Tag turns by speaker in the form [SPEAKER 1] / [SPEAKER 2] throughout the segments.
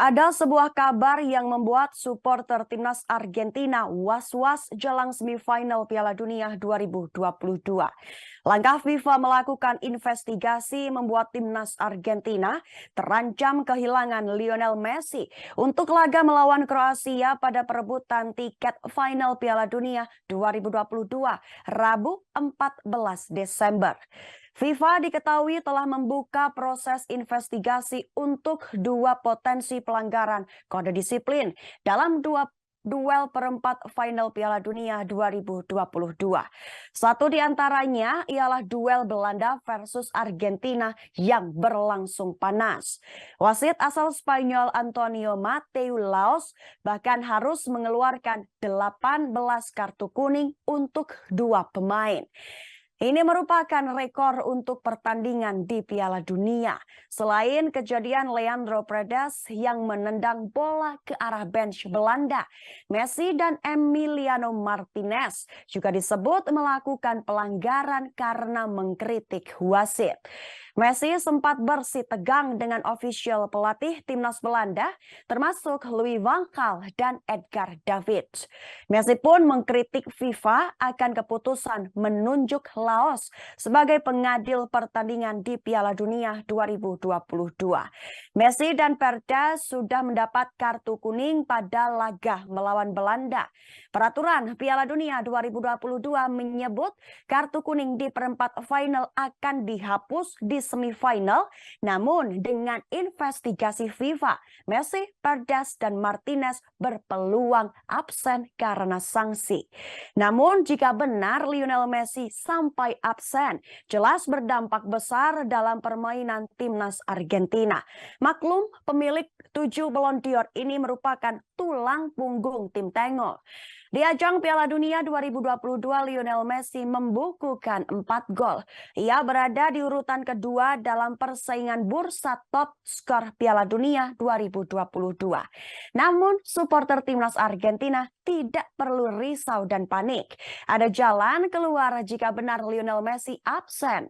[SPEAKER 1] Ada sebuah kabar yang membuat supporter timnas Argentina was-was jelang semifinal Piala Dunia 2022. Langkah FIFA melakukan investigasi membuat timnas Argentina terancam kehilangan Lionel Messi untuk laga melawan Kroasia pada perebutan tiket final Piala Dunia 2022 Rabu 14 Desember. FIFA diketahui telah membuka proses investigasi untuk dua potensi pelanggaran kode disiplin dalam duel perempat final Piala Dunia 2022. Satu di antaranya ialah duel Belanda versus Argentina yang berlangsung panas. Wasit asal Spanyol Antonio Mateu Laos bahkan harus mengeluarkan 18 kartu kuning untuk dua pemain. Ini merupakan rekor untuk pertandingan di Piala Dunia. Selain kejadian Leandro Paredes yang menendang bola ke arah bench Belanda, Messi dan Emiliano Martinez juga disebut melakukan pelanggaran karena mengkritik wasit. Messi sempat bersih tegang dengan ofisial pelatih timnas Belanda, termasuk Louis van Gaal dan Edgar Davids. Messi pun mengkritik FIFA akan keputusan menunjuk Laos sebagai pengadil pertandingan di Piala Dunia 2022. Messi dan Paredes sudah mendapat kartu kuning pada laga melawan Belanda. Peraturan Piala Dunia 2022 menyebut kartu kuning di perempat final akan dihapus di semifinal, namun dengan investigasi FIFA, Messi, Paredes, dan Martinez berpeluang absen karena sanksi. Namun jika benar Lionel Messi sampai absen, jelas berdampak besar dalam permainan timnas Argentina. Maklum, pemilik 7 Ballon d'Or ini merupakan tulang punggung tim Tengol. Di ajang Piala Dunia 2022, Lionel Messi membukukan 4 gol. Ia berada di urutan kedua dalam persaingan bursa top skor Piala Dunia 2022. Namun, supporter timnas Argentina tidak perlu risau dan panik. Ada jalan keluar jika benar Lionel Messi absen.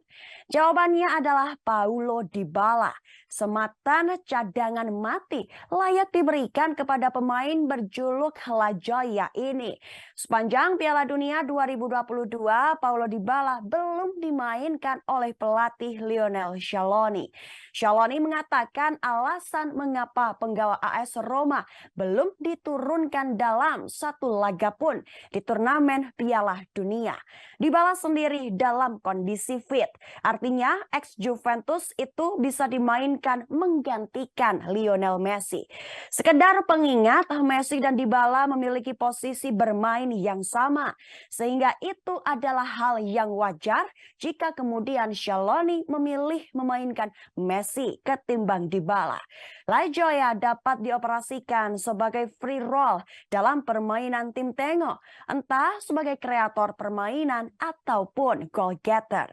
[SPEAKER 1] Jawabannya adalah Paulo Dybala. Sematan cadangan mati layak diberikan kepada pemain berjuluk La Joya ini. Sepanjang Piala Dunia 2022, Paulo Dybala belum dimainkan oleh pelatih Lionel Scaloni. Scaloni mengatakan alasan mengapa penggawa AS Roma belum diturunkan dalam satu laga pun di turnamen Piala Dunia. Dybala sendiri dalam kondisi fit. Artinya ex Juventus itu bisa dimainkan menggantikan Lionel Messi. Sekedar pengingat, Messi dan Dybala memiliki posisi bermain yang sama, sehingga itu adalah hal yang wajar jika kemudian Scaloni memilih memainkan Messi ketimbang Dybala. La Joya dapat dioperasikan sebagai free roll dalam permainan tim Tengo, entah sebagai kreator permainan ataupun goal getter.